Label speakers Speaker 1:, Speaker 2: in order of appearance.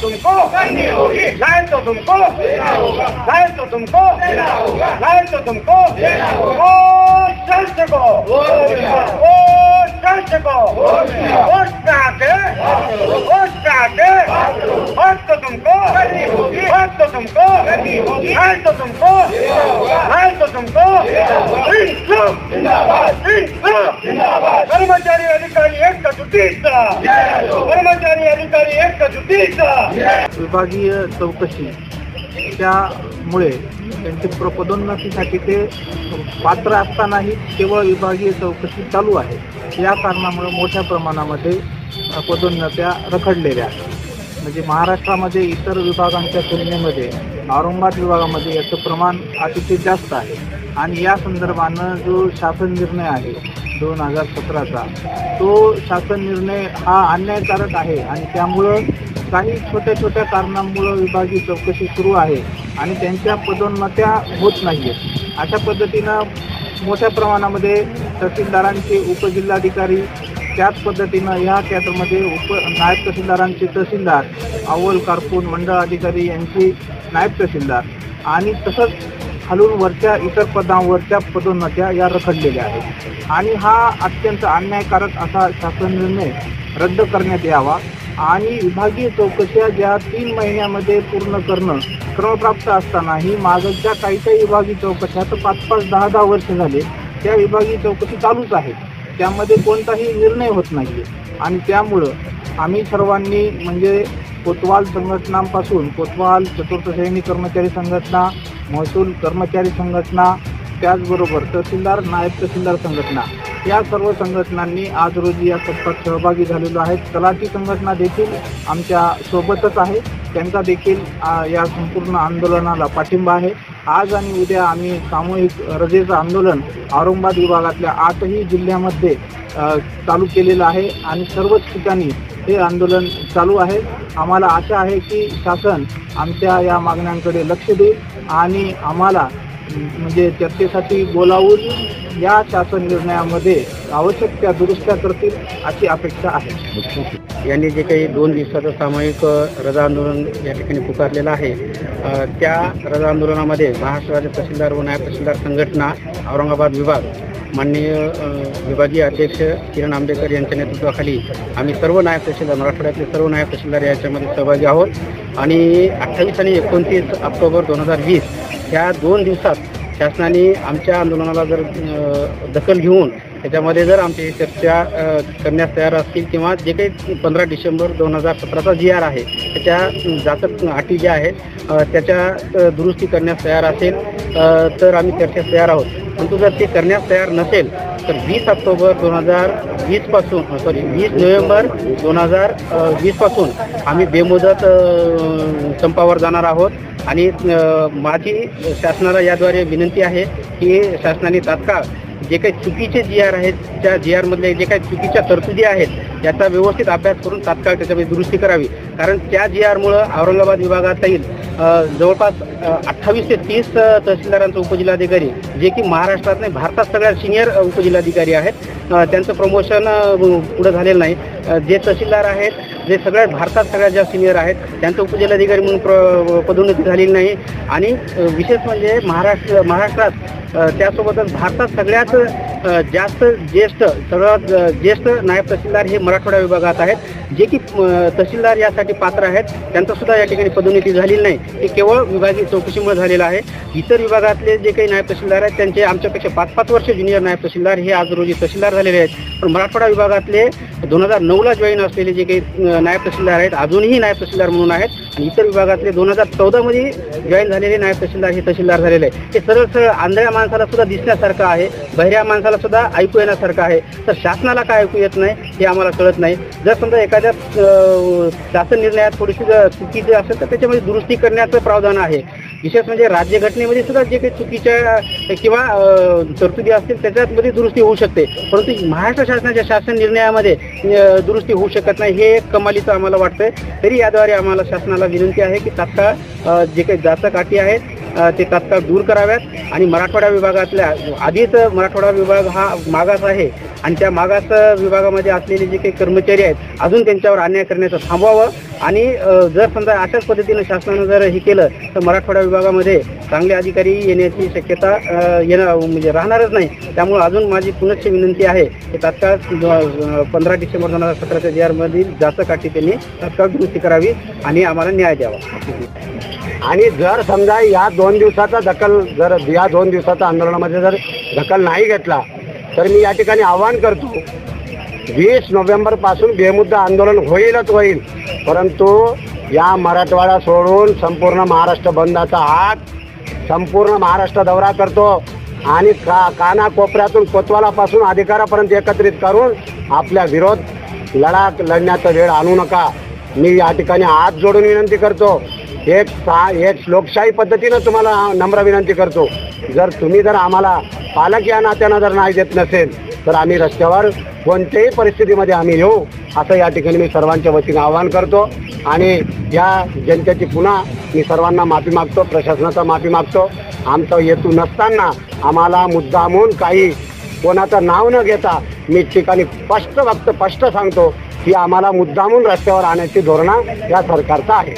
Speaker 1: तुमको करनी होगी, नहीं तो तुमको देना होगा, नहीं तो तुमको देना होगा, नहीं तो तुमको देना होगा। ओ संत को, ओ संत को, उस पे आके, और तो तुमको करनी होगी, और तो तुमको करनी होगी, नहीं तो तुमको देना होगा, नहीं तो तुमको देना होगा। इंसाफ जिंदाबाद, इंसाफ जिंदाबाद। कर्मचारी अधिकारी एकजुटीचा, कर्मचारी अधिकारी एकजुटीचा।
Speaker 2: विभागीय चौकशी त्यामुळे त्यांचे पदोन्नतीसाठी ते पात्र असतानाही केवळ विभागीय चौकशी चालू आहे। या कारणामुळे मोठ्या प्रमाणामध्ये पदोन्नत्या रखडलेल्या आहेत। म्हणजे महाराष्ट्रामध्ये इतर विभागांच्या तुलनेमध्ये औरंगाबाद विभागामध्ये याचं प्रमाण अतिशय जास्त आहे आणि या संदर्भानं जो शासन निर्णय आहे 2017चा तो शासन निर्णय हा अन्यायकारक आहे आणि त्यामुळं काही छोट्या छोट्या कारणांमुळे विभागीय चौकशी सुरू आहे आणि त्यांच्या पदोन्नत्या होत नाही आहेत। अशा पद्धतीनं मोठ्या प्रमाणामध्ये तहसीलदारांचे उपजिल्हाधिकारी त्याच पद्धतीनं या कॅडरमध्ये नायब तहसीलदारांचे तहसीलदार अव्वल कारकून मंडळ अधिकारी यांची नायब तहसीलदार आणि तसंच खालून वरच्या इतर पदांवरच्या पदोन्नत्या या रखडलेल्या आहेत आणि हा अत्यंत अन्यायकारक असा शासन निर्णय रद्द करण्यात यावा आणि विभागीय चौकशा ज्या 3 महिन्यामध्ये पूर्ण करणं क्रमप्राप्त असतानाही मागच्या काही विभागीय चौकशा तर 5-5, 10-10 वर्ष झाले त्या विभागीय चौकशी चालूच आहेत, त्यामध्ये कोणताही निर्णय होत नाही आणि त्यामुळं आम्ही सर्वांनी म्हणजे कोतवाल संघटनांपासून कोतवाल चतुर्थ श्रेणी कर्मचारी संघटना, महसूल कर्मचारी संघटना, त्याचबरोबर तहसीलदार नायब तहसीलदार संघटना या सर्व संघटनांनी आज रोजी या संपात सहभागी झालेलो आहेत। तलाठी संघटना देखील आमच्या सोबतच आहे, त्यांचा देखील या संपूर्ण आंदोलनाला पाठिंबा आहे। आज आणि उद्या आम्ही सामूहिक रजेचं आंदोलन औरंगाबाद विभागातल्या 8ही जिल्ह्यामध्ये चालू केलेलं आहे आणि सर्वच ठिकाणी हे आंदोलन चालू आहे। आम्हाला आशा आहे की शासन आमच्या या मागण्यांकडे लक्ष देईल आणि आम्हाला म्हणजे चर्चेसाठी बोलावून या शासन निर्णयामध्ये आवश्यक त्या दुरुस्त्या करतील अशी अपेक्षा आहे।
Speaker 3: यांनी जे काही 2 दिवसाचं सामूहिक रजा आंदोलन या ठिकाणी पुकारलेलं आहे त्या रजा आंदोलनामध्ये महाराष्ट्र राज्य तहसीलदार व नायब तहसीलदार संघटना औरंगाबाद विभाग माननीय विभागीय अध्यक्ष किरण आंबेकर यांच्या नेतृत्वाखाली आम्ही सर्व नायब तहसीलदार मराठवाड्यातले सर्व नायब तहसीलदार याच्यामध्ये सहभागी आहोत आणि 28 आणि 29 ऑक्टोबर 2020 ह्या 2 दिवसात शासनाने आमच्या आंदोलनाला जर दखल घेऊन त्याच्यामध्ये जर आमची चर्चा करण्यास तयार असतील किंवा जे काही 15 डिसेंबर 2017चा GR आहे त्याच्या जाचक अटी ज्या आहेत त्याच्या दुरुस्ती करण्यास तयार असेल तर आम्ही चर्चेस तयार आहोत। परंतु जर ते करण्यास तयार नसेल तर 20 ऑक्टोबर 2020 पासून 20 नोव्हेंबर 2020 पासून आम्ही बेमुदत संपावर जाणार आहोत आणि माझी शासनाला याद्वारे विनंती आहे की शासनाने तात्काळ जे काही चुकीचे GR आहेत त्या GR मधले जे काही चुकीच्या तरतुदी आहेत याचा व्यवस्थित अभ्यास करून तात्काळ त्याच्यामध्ये दुरुस्ती करावी। कारण त्या GR मुळे औरंगाबाद विभागातील जवळपास 28 ते 30 तहसीलदारांचे उपजिल्हाधिकारी जे की महाराष्ट्रात नाही भारतात सगळ्यात सिनियर उपजिल्हाधिकारी आहेत त्यांचं प्रमोशन पुढे झालेलं नाही। जे तहसीलदार आहेत जे सगळ्यात भारतात सगळ्यात जास्त सिनियर आहेत त्यांचं उपजिल्हाधिकारी म्हणून पदोन्नती झालेली नाही आणि विशेष म्हणजे महाराष्ट्रात त्यासोबतच भारतात सगळ्यात जास्त सर्वात ज्येष्ठ नायब तहसीलदार हे मराठवाडा विभागात आहेत जे की तहसीलदार यासाठी पात्र आहेत त्यांचं सुद्धा या ठिकाणी पदोन्नती झालेली नाही। हे केवळ विभागीय चौकशीमुळे झालेलं आहे। इतर विभागातले जे काही नायब तहसीलदार आहेत त्यांचे आमच्यापेक्षा 5-5 वर्ष ज्युनियर नायब तहसीलदार हे आज रोजी तहसीलदार झालेले आहेत। पण मराठवाडा विभागातले 2009ला जॉईन असलेले जे काही नायब तहसीलदार आहेत अजूनही नायब तहसीलदार म्हणून आहेत आणि इतर विभागातले 2014मध्ये जॉईन झालेले नायब तहसीलदार हे तहसीलदार झालेले आहे। हे सरळ आंधळ्या माणसाला सुद्धा दिसण्यासारखं आहे, बहिऱ्या माणसाला सुद्धा ऐकू येण्यासारखं आहे। तर शासनाला काय ऐकू येत नाही हे आम्हाला कळत नाही। जर समजा एखाद्या शासन निर्णयात थोडीशी चुकीची असेल तर त्याच्यामध्ये दुरुस्ती करण्याचं प्रावधान आहे। विशेष म्हणजे राज्यघटनेमध्ये सुद्धा जे काही चुकीच्या किंवा तरतुदी असतील त्याच्यामध्ये दुरुस्ती होऊ शकते, परंतु महाराष्ट्र शासनाच्या शासन निर्णयामध्ये दुरुस्ती होऊ शकत नाही। हे एक कमालीचं आम्हाला वाटतंय। तरी याद्वारे आम्हाला शासनाला विनंती आहे की तात्काळ जे काही जाचक अटी आहेत ते तात्काळ दूर कराव्यात आणि मराठवाडा विभागातल्या आधीच मराठवाडा विभाग हा मागास आहे आणि त्या मागास विभागामध्ये असलेले जे काही कर्मचारी आहेत अजून त्यांच्यावर अन्याय करण्याचं थांबवावं आणि जर समजा अशाच पद्धतीनं शासनानं जर हे केलं तर मराठवाडा विभागामध्ये चांगले अधिकारी येण्याची शक्यता म्हणजे राहणारच नाही. त्यामुळे अजून माझी पुनश्च विनंती आहे की तात्काळ 15 डिसेंबर 2017च्या जी आरमधील जास्त काठी त्यांनी तात्काळ दुरुस्ती करावी आणि आम्हाला न्याय द्यावा.
Speaker 4: आणि जर समजा या 2 दिवसाचा या 2 दिवसाच्या आंदोलनामध्ये जर दखल नाही घेतला तर मी या ठिकाणी आवाहन करतो 20 नोव्हेंबरपासून बेमुद्दा आंदोलन होईलच होईल. परंतु या मराठवाडा सोडून संपूर्ण महाराष्ट्र बंदाचा हात संपूर्ण महाराष्ट्र दौरा करतो आणि कानाकोपऱ्यातून कोतवालापासून अधिकारापर्यंत एकत्रित करून आपल्या विरोध लढण्याचा वेळ आणू नका. मी या ठिकाणी हात जोडून विनंती करतो. एक लोकशाही पद्धतीनं तुम्हाला नम्र विनंती करतो. जर आम्हाला पालक या नात्यानं जर नाही देत नसेल तर आम्ही रस्त्यावर कोणत्याही परिस्थितीमध्ये आम्ही येऊ असं या ठिकाणी मी सर्वांच्या वतीने आवाहन करतो. आणि या जनतेची पुन्हा मी सर्वांना माफी मागतो, प्रशासनाचा माफी मागतो. आमचा हेतू नसताना आम्हाला मुद्दामून काही कोणाचं नाव न घेता मी ठिकाणी स्पष्ट सांगतो की आम्हाला मुद्दामून रस्त्यावर आणण्याची धोरणं या सरकारचं आहे.